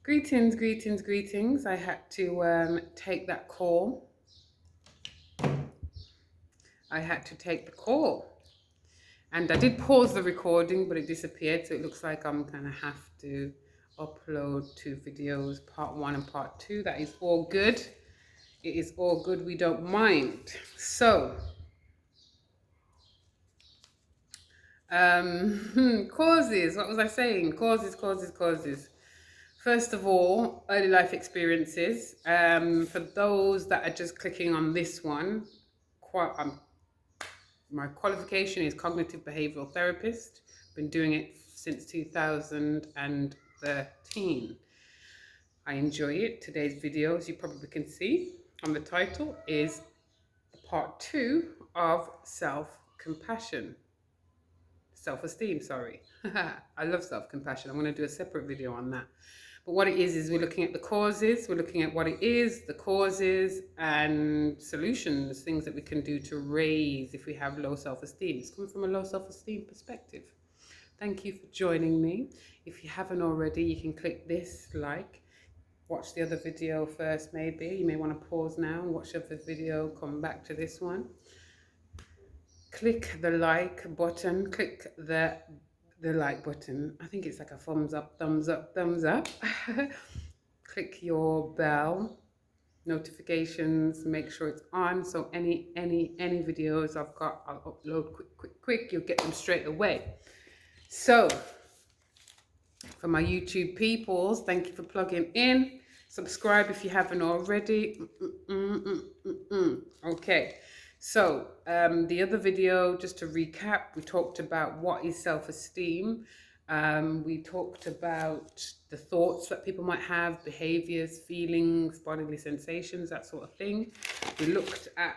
Greetings, greetings, greetings. I had to take that call. I had to take the call. And I did pause the recording, but it disappeared. So it looks like I'm going to have to upload two videos, part one and part two. That is all good. It is all good. We don't mind. So, causes. What was I saying? Causes. First of all, early life experiences. For those that are just clicking on this one, my qualification is cognitive behavioral therapist. Been doing it since 2013. I enjoy it. Today's video, as you probably can see on the title, is part two of self-compassion. Self-esteem, sorry. I love self-compassion. I'm going to do a separate video on that. But what it is we're looking at the causes, we're looking at what it is, the causes, and solutions, things that we can do to raise if we have low self-esteem. It's coming from a low self-esteem perspective. Thank you for joining me. If you haven't already, you can click this like, watch the other video first maybe. You may want to pause now and watch the other video, come back to this one. Click the like button, click the like button. I think it's like a thumbs up. Click your bell notifications, make sure it's on, so any videos I've got, I'll upload quick. You'll get them straight away. So for my YouTube peoples, thank you for plugging in. Subscribe if you haven't already. Okay. So the other video, just to recap, we talked about what is self-esteem. We talked about the thoughts that people might have, behaviors, feelings, bodily sensations, that sort of thing. We looked at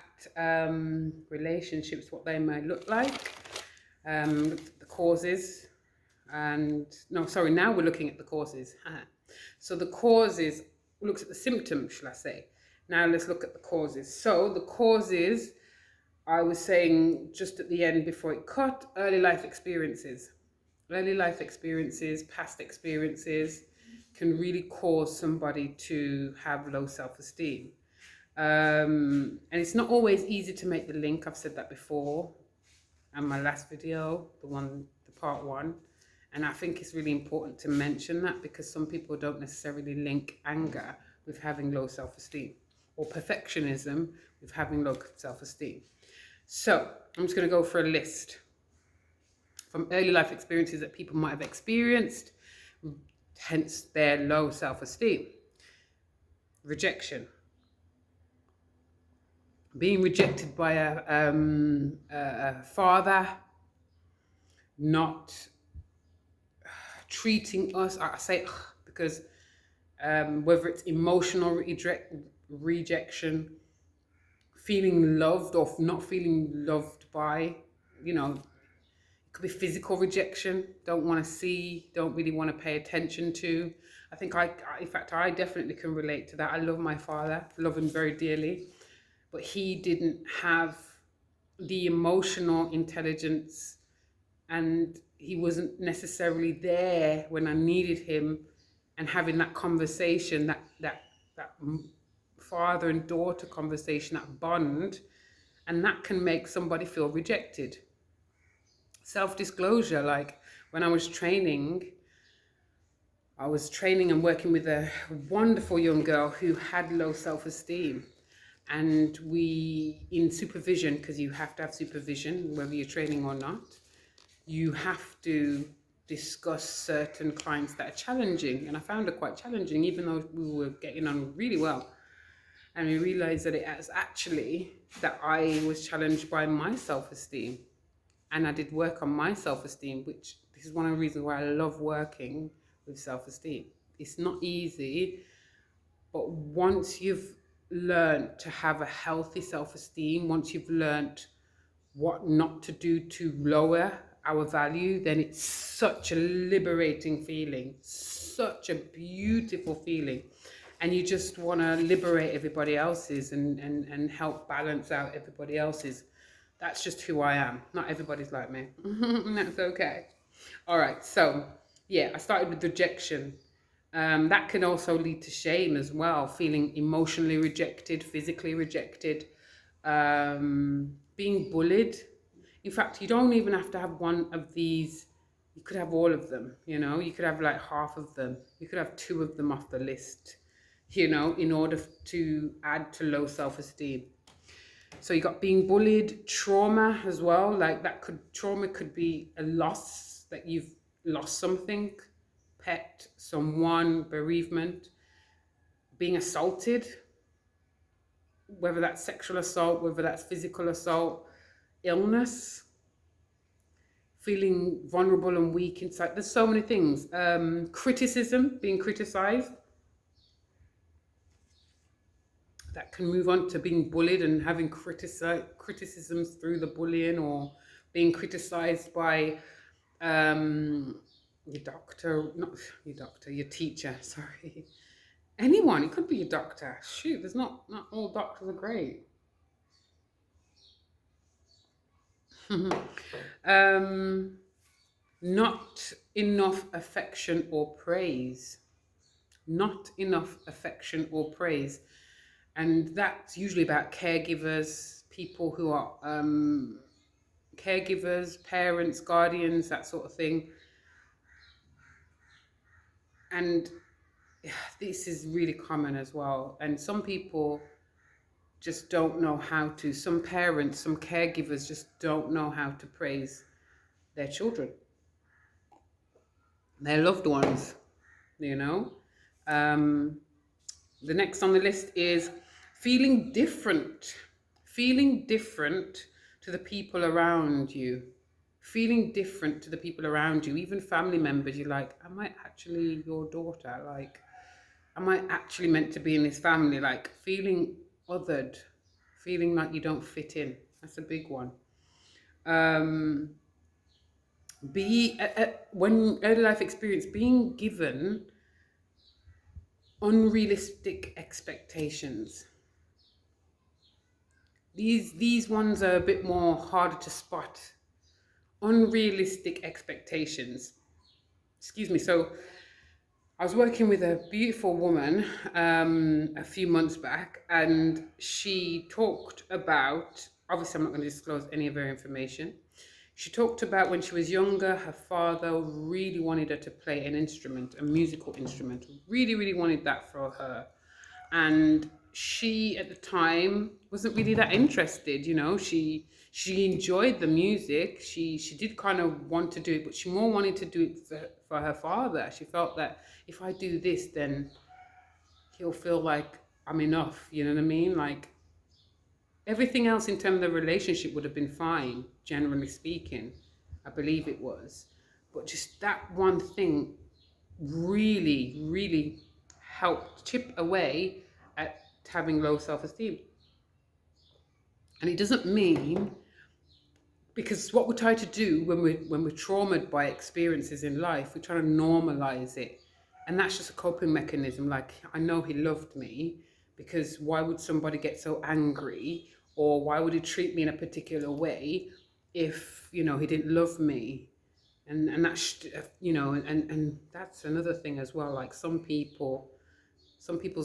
relationships, what they might look like, looked at the causes, now we're looking at the causes. So the causes, looks at the symptoms, shall I say. Now let's look at the causes. So the causes, I was saying just at the end before it cut, early life experiences. Early life experiences, past experiences can really cause somebody to have low self-esteem. And it's not always easy to make the link. I've said that before in my last video, the part one. And I think it's really important to mention that because some people don't necessarily link anger with having low self-esteem or perfectionism with having low self-esteem. So I'm just going to go for a list from early life experiences that people might have experienced, hence their low self-esteem. Rejection. Being rejected by a father, not treating us, I say because whether it's emotional rejection, feeling loved or not feeling loved by, it could be physical rejection, don't want to see, don't really want to pay attention to. I think in fact, I definitely can relate to that. I love my father, love him very dearly, but he didn't have the emotional intelligence and he wasn't necessarily there when I needed him, and having that conversation, that father and daughter conversation, that bond, and that can make somebody feel rejected. Self-disclosure, like when I was training and working with a wonderful young girl who had low self-esteem, and we, in supervision, because you have to have supervision whether you're training or not, you have to discuss certain clients that are challenging, and I found it quite challenging even though we were getting on really well. And we realized that it was actually that I was challenged by my self-esteem, and I did work on my self-esteem, which this is one of the reasons why I love working with self-esteem. It's not easy, but once you've learned to have a healthy self-esteem, once you've learned what not to do to lower our value, then it's such a liberating feeling, such a beautiful feeling. And you just want to liberate everybody else's and help balance out everybody else's. That's just who I am. Not everybody's like me. And that's okay. All right. So, yeah, I started with rejection. That can also lead to shame as well, feeling emotionally rejected, physically rejected, being bullied. In fact, you don't even have to have one of these. You could have all of them, you could have like half of them. You could have two of them off the list, in order to add to low self-esteem. So you got being bullied, trauma as well. Like trauma could be a loss, that you've lost something, pet, someone, bereavement, being assaulted, whether that's sexual assault, whether that's physical assault, illness, feeling vulnerable and weak inside. There's so many things. Criticism, being criticized. That can move on to being bullied and having criticisms through the bullying, or being criticized by your doctor, not your doctor, your teacher, sorry. Anyone, it could be your doctor. Shoot, not all doctors are great. Not enough affection or praise. Not enough affection or praise. And that's usually about caregivers, people who are caregivers, parents, guardians, that sort of thing. And this is really common as well. And some people just don't know how to. Some parents, some caregivers just don't know how to praise their children, their loved ones, The next on the list is feeling different. Feeling different to the people around you. Feeling different to the people around you, even family members. You're like, am I actually your daughter? Like, am I actually meant to be in this family? Like, feeling othered, feeling like you don't fit in. That's a big one. When early life experience, being given unrealistic expectations. These ones are a bit more harder to spot. Unrealistic expectations. Excuse me. So I was working with a beautiful woman a few months back, and she talked about, obviously I'm not going to disclose any of her information. She talked about when she was younger, her father really wanted her to play an instrument, a musical instrument, really, really wanted that for her. And she, at the time, wasn't really that interested, She enjoyed the music. She did kind of want to do it, but she more wanted to do it for her father. She felt that if I do this, then he'll feel like I'm enough, you know what I mean? Like, everything else in terms of the relationship would have been fine, generally speaking. I believe it was. But just that one thing really, really helped chip away at having low self-esteem. And it doesn't mean, because what we try to do when we're traumatized by experiences in life, we try to normalize it. And that's just a coping mechanism. Like, I know he loved me, because why would somebody get so angry, or why would he treat me in a particular way if, he didn't love me? And that's, and that's another thing as well. Like, some people's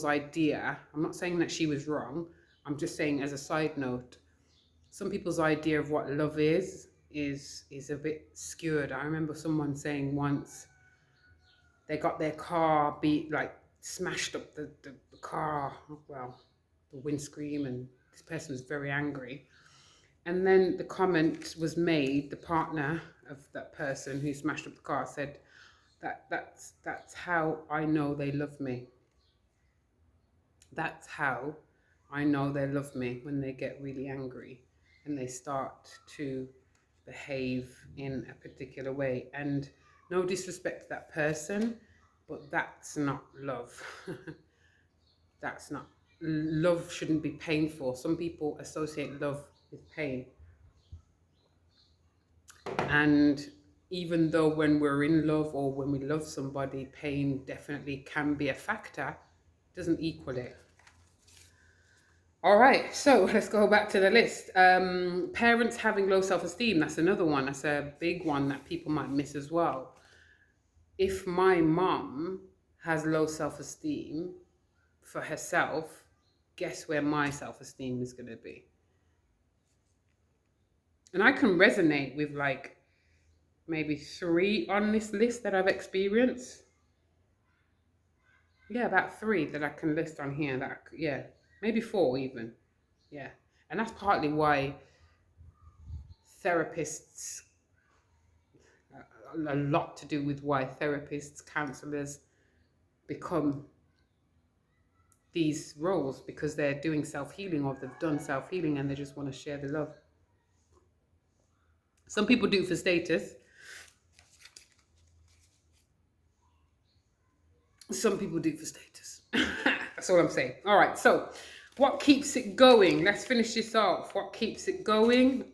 idea, I'm not saying that she was wrong, I'm just saying, as a side note, some people's idea of what love is a bit skewed. I remember someone saying once they got their car smashed up, the car, well, the windscreen, and this person was very angry. And then the comment was made, the partner of that person who smashed up the car said, that's how I know they love me. That's how I know they love me, when they get really angry and they start to behave in a particular way. And no disrespect to that person, but that's not love. That's not, love shouldn't be painful. Some people associate love with pain. And even though when we're in love, or when we love somebody, pain definitely can be a factor, it doesn't equal it. All right, so let's go back to the list. Parents having low self-esteem, that's another one. That's a big one that people might miss as well. If my mom has low self-esteem for herself, guess where my self-esteem is going to be? And I can resonate with like maybe 3 on this list that I've experienced. Yeah, about 3 that I can list on here. Yeah, maybe 4 even. Yeah, and that's partly why therapists, a lot to do with why therapists, counselors become these roles, because they're doing self-healing or they've done self-healing and they just want to share the love. Some people do it for status. Some people do it for status. That's all I'm saying. All right, so what keeps it going? Let's finish this off. What keeps it going?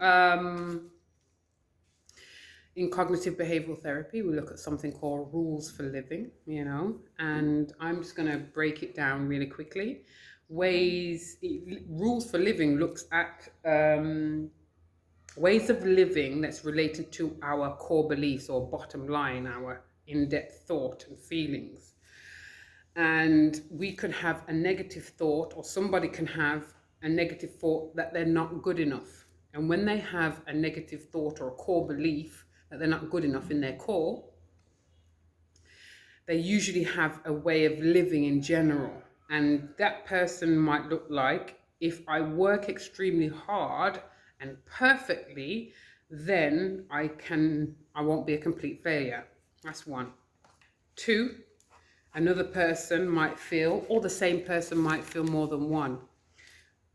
In cognitive behavioral therapy, we look at something called rules for living, and I'm just going to break it down really quickly. Rules for living looks at ways of living that's related to our core beliefs or bottom line, our in-depth thought and feelings. And we can have a negative thought, or somebody can have a negative thought that they're not good enough. And when they have a negative thought or a core belief that they're not good enough in their core, they usually have a way of living in general. And that person might look like, if I work extremely hard and perfectly, then I won't be a complete failure. That's 1. 2, another person might feel, or the same person might feel more than one,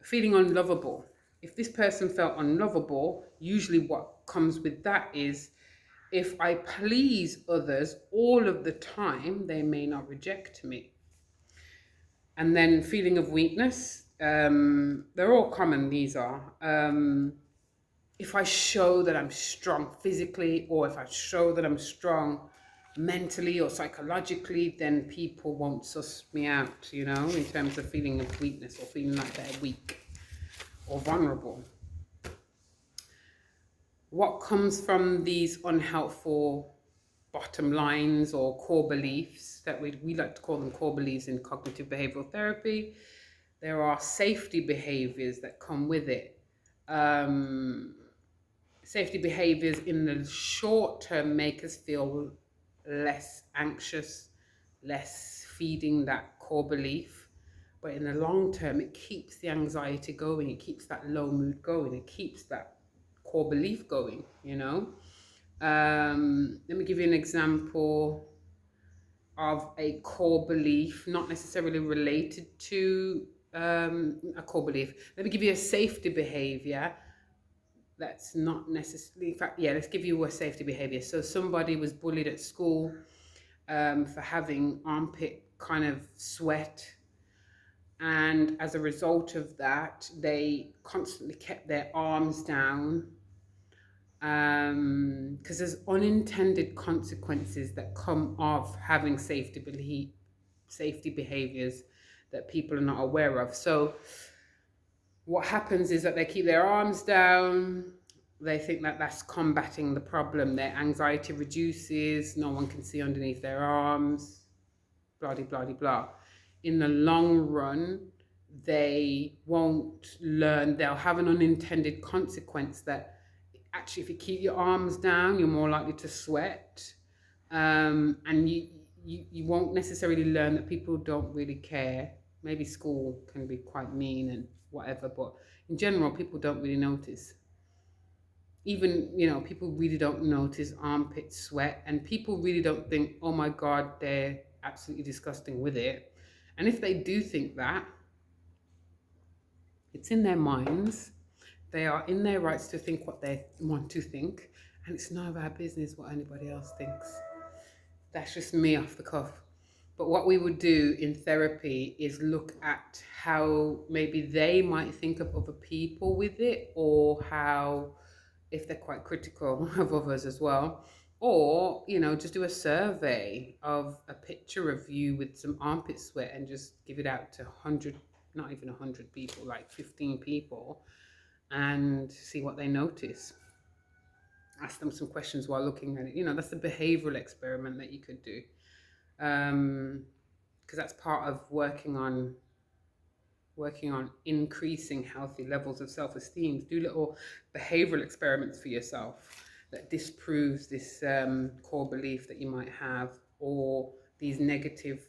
feeling unlovable. If this person felt unlovable, usually what comes with that is, if I please others all of the time, they may not reject me. And then feeling of weakness, they're all common, these are. If I show that I'm strong physically, or if I show that I'm strong mentally or psychologically, then people won't suss me out, in terms of feeling of weakness or feeling like they're weak or vulnerable. What comes from these unhelpful bottom lines or core beliefs, that we like to call them core beliefs in cognitive behavioral therapy? There are safety behaviors that come with it. Safety behaviors in the short term make us feel less anxious, less feeding that core belief. But in the long term, it keeps the anxiety going. It keeps that low mood going. It keeps that core belief going, Let me give you an example of a core belief, not necessarily related to a core belief. Let me give you a safety behavior that's not necessarily, in fact, yeah, let's give you a safety behavior. So somebody was bullied at school for having armpit kind of sweat. And as a result of that, they constantly kept their arms down, because there's unintended consequences that come of having safety behaviors that people are not aware of. So what happens is that they keep their arms down. They think that that's combating the problem. Their anxiety reduces. No one can see underneath their arms. Blah, blah, blah, blah. In the long run, they won't learn. They'll have an unintended consequence that actually, if you keep your arms down, you're more likely to sweat. And you won't necessarily learn that people don't really care. Maybe school can be quite mean and whatever, but in general, people don't really notice. Even, people really don't notice armpit sweat, and people really don't think, oh my God, they're absolutely disgusting with it. And if they do think that, it's in their minds. They are in their rights to think what they want to think, and it's none of our business what anybody else thinks. That's just me off the cuff. But what we would do in therapy is look at how maybe they might think of other people with it, or how, if they're quite critical of others as well, or, just do a survey of a picture of you with some armpit sweat and just give it out to 100, not even 100 people, like 15 people, and see what they notice. Ask them some questions while looking at it. That's a behavioral experiment that you could do. because that's part of working on increasing healthy levels of self-esteem. Do little behavioral experiments for yourself that disproves this core belief that you might have, or these negative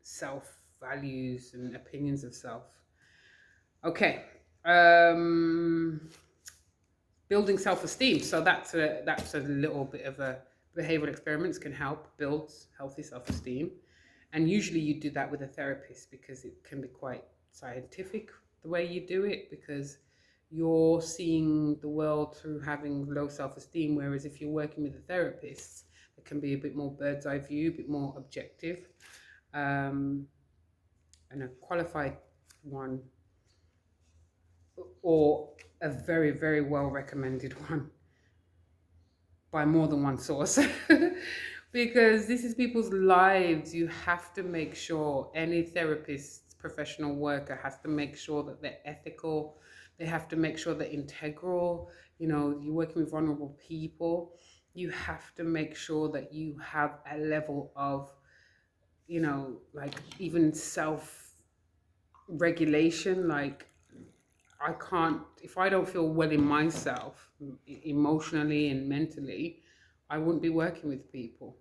self values and opinions of self. Okay. Building self-esteem. So that's a little bit of a behavioral experiments can help build healthy self-esteem. And usually you do that with a therapist, because it can be quite scientific the way you do it, because you're seeing the world through having low self-esteem. Whereas if you're working with a therapist, it can be a bit more bird's eye view, a bit more objective, and a qualified one, or a very, very well recommended one by more than one source. Because this is people's lives. You have to make sure, any therapist, professional worker has to make sure that they're ethical. They have to make sure they're integral. You know, you're working with vulnerable people. You have to make sure that you have a level of, you know, like even self regulation. Like, I can't, if I don't feel well in myself, emotionally and mentally, I wouldn't be working with people.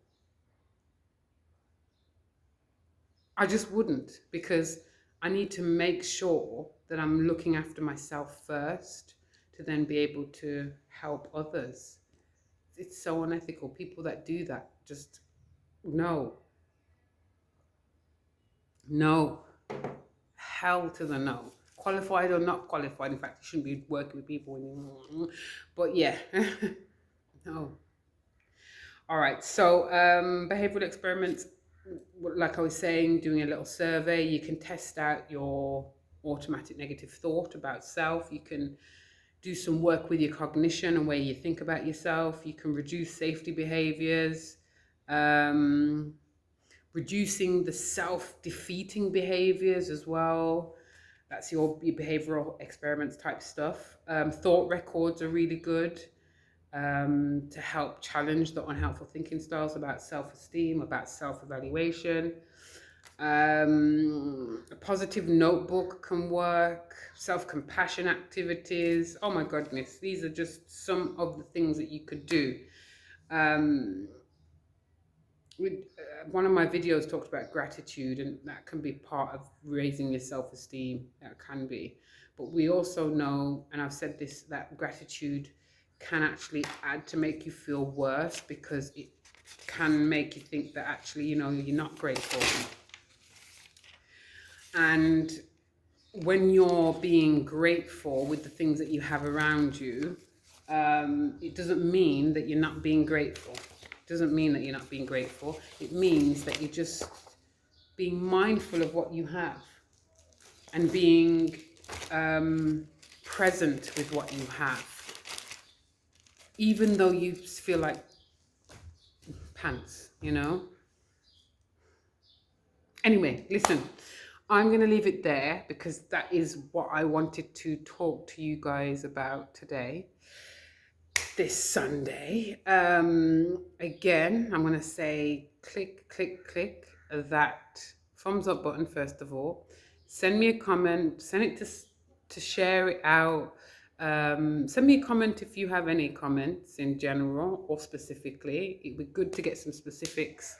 I just wouldn't, because I need to make sure that I'm looking after myself first to then be able to help others. It's so unethical. People that do that, just no, no, hell to the no. Qualified or not qualified. In fact, you shouldn't be working with people when you, but yeah, no. All right, so behavioral experiments, like I was saying, doing a little survey. You can test out your automatic negative thought about self. You can do some work with your cognition and way you think about yourself. You can reduce safety behaviors, um, reducing the self-defeating behaviors as well. That's your behavioral experiments type stuff. Thought records are really good to help challenge the unhelpful thinking styles about self-esteem, about self-evaluation. A positive notebook can work, self-compassion activities. Oh my goodness, these are just some of the things that you could do. One of my videos talked about gratitude, and that can be part of raising your self-esteem. That can be. But we also know, and I've said this, that gratitude can actually add to make you feel worse, because it can make you think that actually, you know, you're not grateful. And when you're being grateful with the things that you have around you, it doesn't mean that you're not being grateful. It doesn't mean that you're not being grateful. It means that you're just being mindful of what you have, and being present with what you have, even though you feel like pants, you know? Anyway, listen, I'm going to leave it there, because that is what I wanted to talk to you guys about today, this Sunday. Again, I'm going to say click that thumbs up button first of all. Send me a comment, send it to share it out. Send me a comment if you have any comments in general or specifically. It'd be good to get some specifics.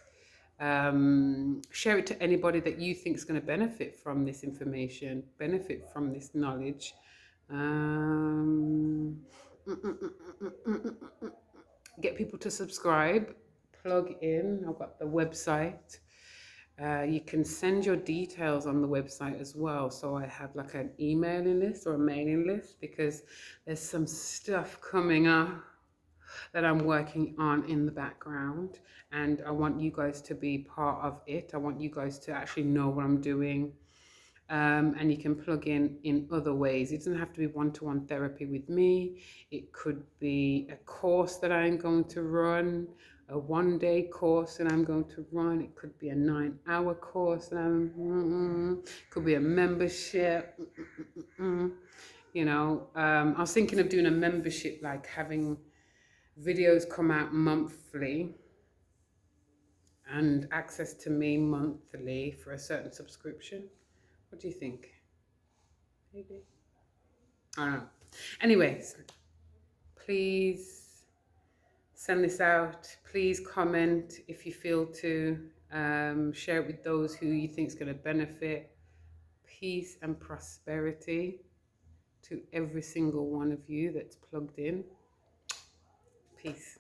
Share it to anybody that you think is going to benefit from this information, benefit from this knowledge. Get people to subscribe, plug in. I've got the website. You can send your details on the website as well. So I have like an emailing list or a mailing list, because there's some stuff coming up that I'm working on in the background, and I want you guys to be part of it. I want you guys to actually know what I'm doing. And you can plug in other ways. It doesn't have to be one-to-one therapy with me. It could be a course that I'm going to run, a one-day course that I'm going to run. It could be a 9-hour course that could be a membership. You know, I was thinking of doing a membership, like having videos come out monthly, and access to me monthly for a certain subscription. What do you think? Maybe. I don't know. Anyways, please send this out. Please comment if you feel to. Share it with those who you think is going to benefit. Peace and prosperity to every single one of you that's plugged in. Peace.